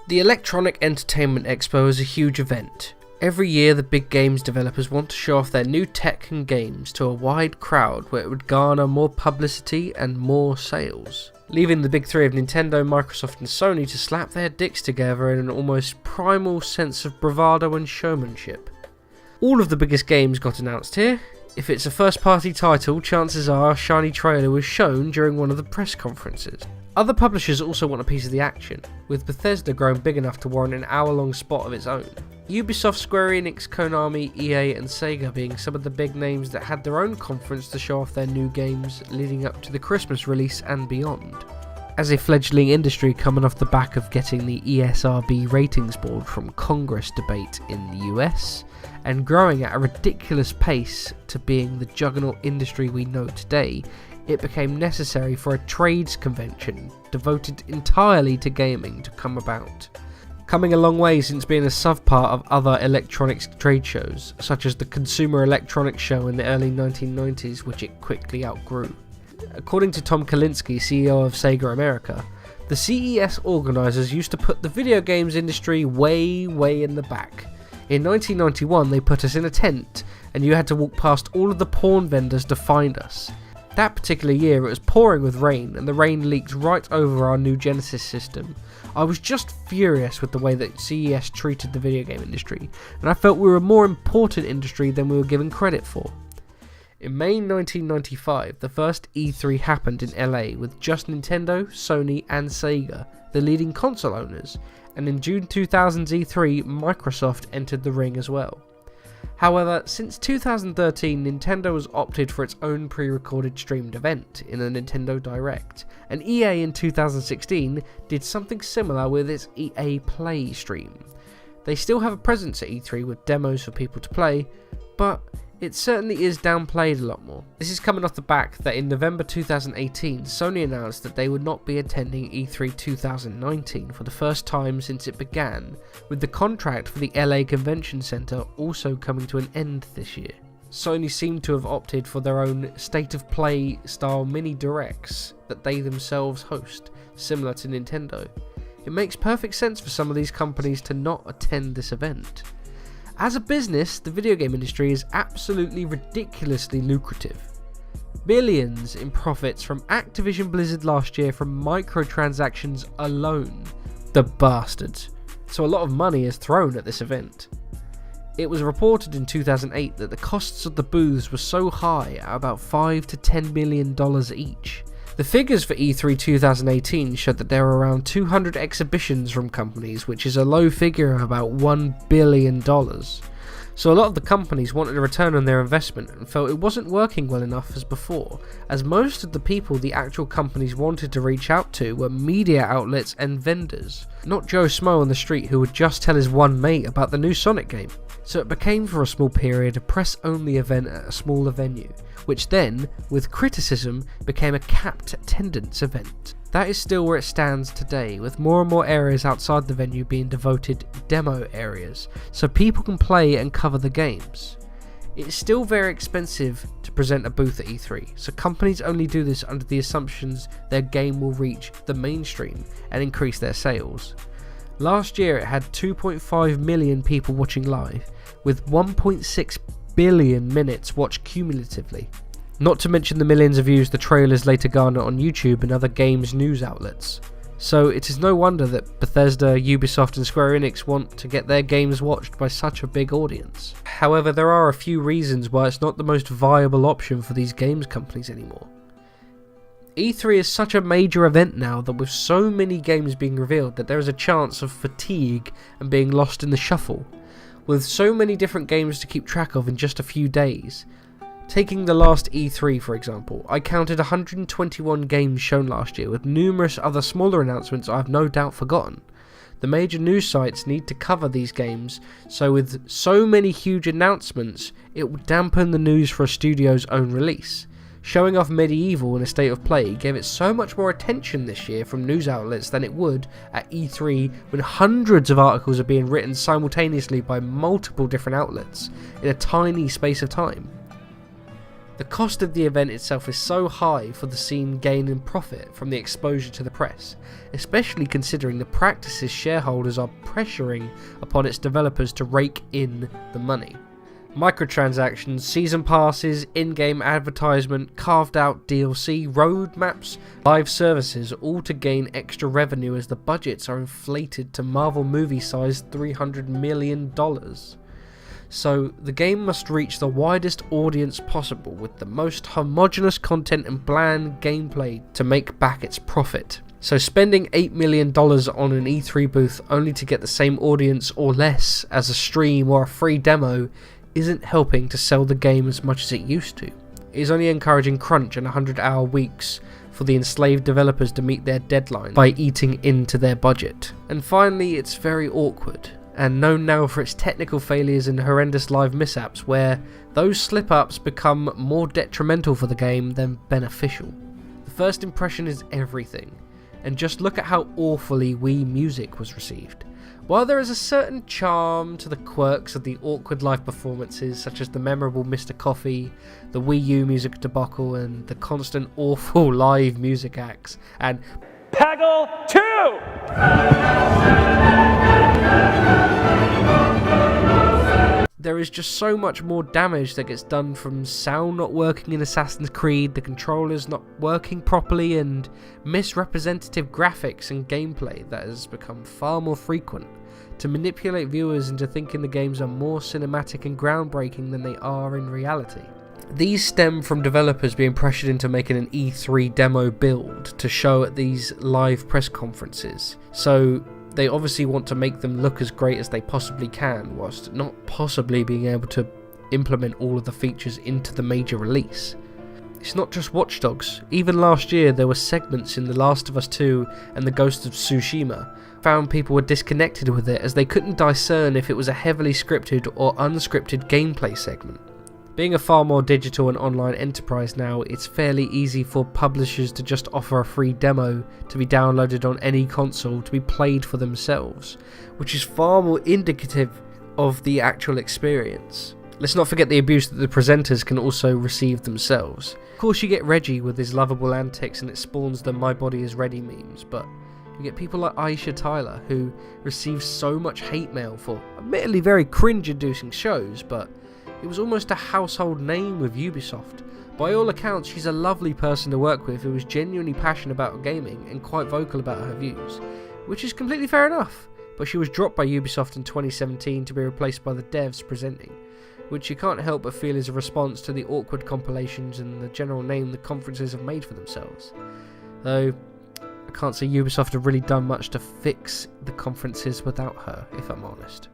The Electronic Entertainment Expo is a huge event. Every year the big games developers want to show off their new tech and games to a wide crowd where it would garner more publicity and more sales, leaving the big three of Nintendo, Microsoft and Sony to slap their dicks together in an almost primal sense of bravado and showmanship. All of the biggest games got announced here. If it's a first party title, chances are a shiny trailer was shown during one of the press conferences. Other publishers also want a piece of the action, with Bethesda growing big enough to warrant an hour-long spot of its own. Ubisoft, Square Enix, Konami, EA and Sega being some of the big names that had their own conference to show off their new games leading up to the Christmas release and beyond. As a fledgling industry coming off the back of getting the ESRB ratings board from Congress debate in the US, and growing at a ridiculous pace to being the juggernaut industry we know today, it became necessary for a trades convention devoted entirely to gaming to come about. Coming a long way since being a subpart of other electronics trade shows, such as the Consumer Electronics Show in the early 1990s, which it quickly outgrew. According to Tom Kalinske, CEO of Sega America, the CES organisers used to put the video games industry way in the back. In 1991 they put us in a tent and you had to walk past all of the porn vendors to find us. That particular year it was pouring with rain and the rain leaked right over our new Genesis system. I was just furious with the way that CES treated the video game industry, and I felt we were a more important industry than we were given credit for. In May 1995, the first E3 happened in LA with just Nintendo, Sony and Sega, the leading console owners, and in June 2000's E3, Microsoft entered the ring as well. However, since 2013, Nintendo has opted for its own pre-recorded streamed event in a Nintendo Direct, and EA in 2016 did something similar with its EA Play stream. They still have a presence at E3 with demos for people to play, but it certainly is downplayed a lot more. This is coming off the back that in November 2018, Sony announced that they would not be attending E3 2019 for the first time since it began, with the contract for the LA Convention Center also coming to an end this year. Sony seemed to have opted for their own State of Play style mini directs that they themselves host, similar to Nintendo. It makes perfect sense for some of these companies to not attend this event. As a business, the video game industry is absolutely ridiculously lucrative. Billions in profits from Activision Blizzard last year from microtransactions alone. The bastards. So a lot of money is thrown at this event. It was reported in 2008 that the costs of the booths were so high at about $5 to $10 million each. The figures for E3 2018 showed that there were around 200 exhibitions from companies, which is a low figure of about $1 billion. So a lot of the companies wanted a return on their investment and felt it wasn't working well enough as before, as most of the people the actual companies wanted to reach out to were media outlets and vendors, not Joe Smo on the street who would just tell his one mate about the new Sonic game. So it became for a small period a press-only event at a smaller venue, which then, with criticism, became a capped attendance event. That is still where it stands today, with more and more areas outside the venue being devoted demo areas, so people can play and cover the games. It is still very expensive to present a booth at E3, so companies only do this under the assumptions their game will reach the mainstream and increase their sales. Last year it had 2.5 million people watching live, with 1.6 billion minutes watched cumulatively. Not to mention the millions of views the trailers later garner on YouTube and other games news outlets. So it is no wonder that Bethesda, Ubisoft and Square Enix want to get their games watched by such a big audience. However, there are a few reasons why it's not the most viable option for these games companies anymore. E3 is such a major event now that with so many games being revealed that there is a chance of fatigue and being lost in the shuffle. With so many different games to keep track of in just a few days. Taking the last E3 for example, I counted 121 games shown last year with numerous other smaller announcements I have no doubt forgotten. The major news sites need to cover these games, so with so many huge announcements, it would dampen the news for a studio's own release. Showing off Medieval in a State of Play gave it so much more attention this year from news outlets than it would at E3 when hundreds of articles are being written simultaneously by multiple different outlets in a tiny space of time. The cost of the event itself is so high for the scene gaining profit from the exposure to the press, especially considering the practices shareholders are pressuring upon its developers to rake in the money. Microtransactions, season passes, in-game advertisement, carved out DLC, roadmaps, live services, all to gain extra revenue as the budgets are inflated to Marvel movie-sized $300 million. So the game must reach the widest audience possible with the most homogeneous content and bland gameplay to make back its profit. So spending $8 million on an E3 booth only to get the same audience or less as a stream or a free demo isn't helping to sell the game as much as it used to. It is only encouraging crunch and 100-hour weeks for the enslaved developers to meet their deadline by eating into their budget. And finally, it's very awkward, and known now for its technical failures and horrendous live mishaps where those slip-ups become more detrimental for the game than beneficial. The first impression is everything, and just look at how awfully Wii Music was received. While there is a certain charm to the quirks of the awkward live performances, such as the memorable Mr. Coffee, the Wii U music debacle, and the constant awful live music acts, and Peggle 2! There is just so much more damage that gets done from sound not working in Assassin's Creed, the controllers not working properly, and misrepresentative graphics and gameplay that has become far more frequent to manipulate viewers into thinking the games are more cinematic and groundbreaking than they are in reality. These stem from developers being pressured into making an E3 demo build to show at these live press conferences. So they obviously want to make them look as great as they possibly can, whilst not possibly being able to implement all of the features into the major release. It's not just Watch Dogs. Even last year there were segments in The Last of Us 2 and The Ghost of Tsushima found people were disconnected with it as they couldn't discern if it was a heavily scripted or unscripted gameplay segment. Being a far more digital and online enterprise now, it's fairly easy for publishers to just offer a free demo to be downloaded on any console to be played for themselves, which is far more indicative of the actual experience. Let's not forget the abuse that the presenters can also receive themselves. Of course you get Reggie with his lovable antics and it spawns the "My Body Is Ready" memes, but you get people like Aisha Tyler who receive so much hate mail for admittedly very cringe-inducing shows, but it was almost a household name with Ubisoft. By all accounts, she's a lovely person to work with who is genuinely passionate about gaming and quite vocal about her views, which is completely fair enough, but she was dropped by Ubisoft in 2017 to be replaced by the devs presenting, which you can't help but feel is a response to the awkward compilations and the general name the conferences have made for themselves. Though, I can't say Ubisoft have really done much to fix the conferences without her, if I'm honest.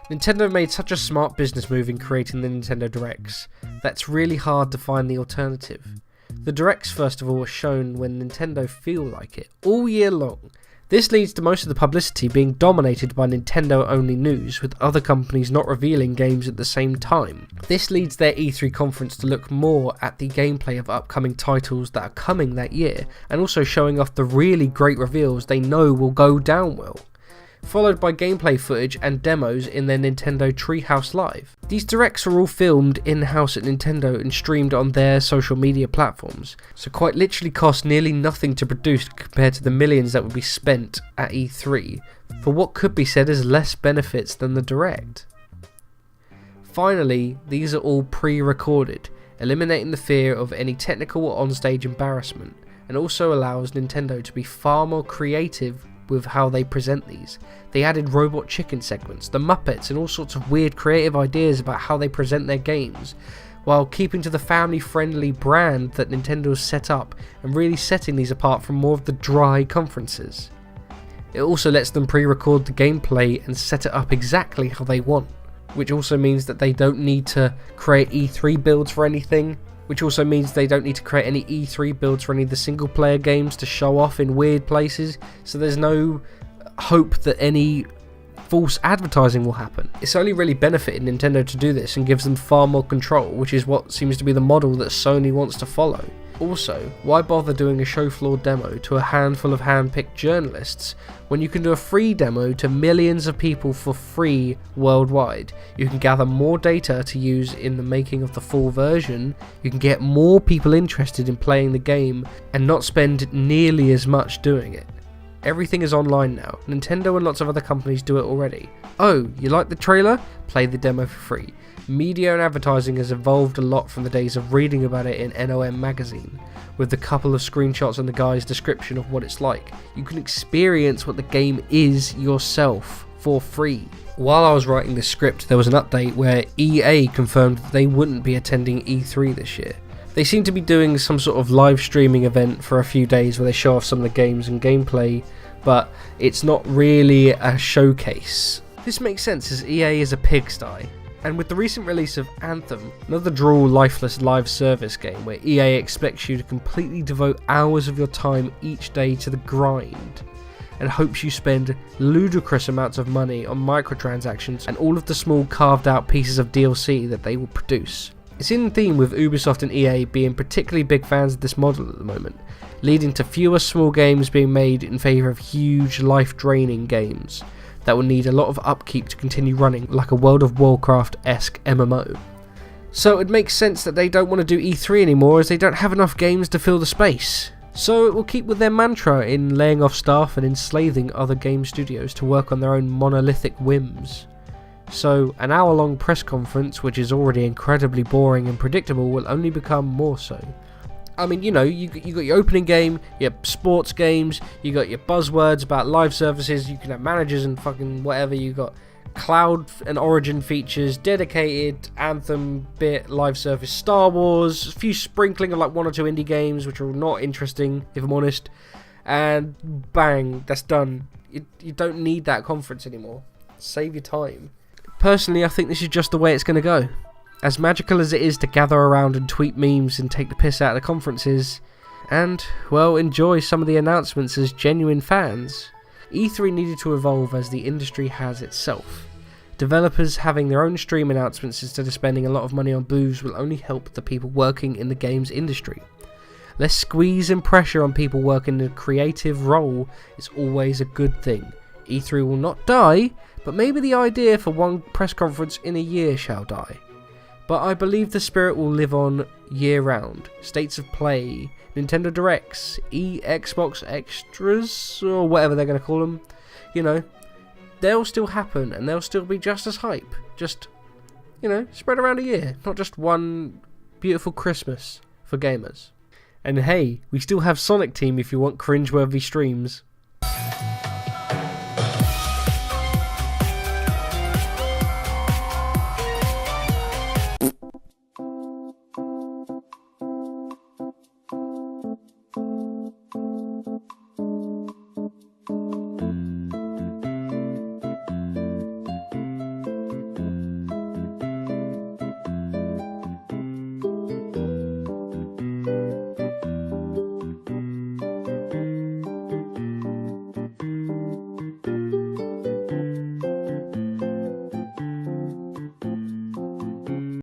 Nintendo made such a smart business move in creating the Nintendo Directs that's really hard to find the alternative. The Directs, first of all, were shown when Nintendo feel like it, all year long. This leads to most of the publicity being dominated by Nintendo-only news, with other companies not revealing games at the same time. This leads their E3 conference to look more at the gameplay of upcoming titles that are coming that year, and also showing off the really great reveals they know will go down well, followed by gameplay footage and demos in their Nintendo Treehouse Live. These directs are all filmed in-house at Nintendo and streamed on their social media platforms, so quite literally cost nearly nothing to produce compared to the millions that would be spent at E3 for what could be said as less benefits than the direct. Finally, these are all pre-recorded, eliminating the fear of any technical or onstage embarrassment, and also allows Nintendo to be far more creative with how they present these. They added Robot Chicken segments, the Muppets, and all sorts of weird creative ideas about how they present their games, while keeping to the family-friendly brand that Nintendo's set up and really setting these apart from more of the dry conferences. It also lets them pre-record the gameplay and set it up exactly how they want, which also means that they don't need to create E3 builds for anything, which also means they don't need to create any E3 builds for any of the single player games to show off in weird places, so there's no hope that any false advertising will happen. It's only really benefited Nintendo to do this and gives them far more control, which is what seems to be the model that Sony wants to follow. Also, why bother doing a show floor demo to a handful of hand-picked journalists when you can do a free demo to millions of people for free worldwide? You can gather more data to use in the making of the full version, you can get more people interested in playing the game and not spend nearly as much doing it. Everything is online now. Nintendo and lots of other companies do it already. Oh, you like the trailer? Play the demo for free. Media and advertising has evolved a lot from the days of reading about it in NOM magazine, with the couple of screenshots and the guy's description of what it's like. You can experience what the game is yourself for free. While I was writing this script, there was an update where EA confirmed that they wouldn't be attending E3 this year. They seem to be doing some sort of live streaming event for a few days where they show off some of the games and gameplay, but it's not really a showcase. This makes sense as EA is a pigsty. And with the recent release of Anthem, another droll, lifeless live service game where EA expects you to completely devote hours of your time each day to the grind, and hopes you spend ludicrous amounts of money on microtransactions and all of the small carved out pieces of DLC that they will produce. It's in theme with Ubisoft and EA being particularly big fans of this model at the moment, leading to fewer small games being made in favour of huge, life-draining games that will need a lot of upkeep to continue running like a World of Warcraft-esque MMO. So it makes sense that they don't want to do E3 anymore as they don't have enough games to fill the space. So it will keep with their mantra in laying off staff and enslaving other game studios to work on their own monolithic whims. So an hour-long press conference, which is already incredibly boring and predictable, will only become more so. I mean, you know, you got your opening game, your sports games, you got your buzzwords about live services, you can have managers and fucking whatever, you got cloud and origin features, dedicated Anthem bit, live service, Star Wars, a few sprinkling of like one or two indie games which are not interesting, if I'm honest, and bang, that's done. You don't need that conference anymore. Save your time. Personally, I think this is just the way it's going to go. As magical as it is to gather around and tweet memes and take the piss out of the conferences, and, well, enjoy some of the announcements as genuine fans, E3 needed to evolve as the industry has itself. Developers having their own stream announcements instead of spending a lot of money on booths will only help the people working in the games industry. Less squeeze and pressure on people working in a creative role is always a good thing. E3 will not die, but maybe the idea for one press conference in a year shall die. But I believe the spirit will live on year-round. States of Play, Nintendo Directs, Xbox Extras, or whatever they're going to call them. You know, they'll still happen, and they'll still be just as hype. Just, you know, spread around a year, not just one beautiful Christmas for gamers. And hey, we still have Sonic Team if you want cringeworthy streams.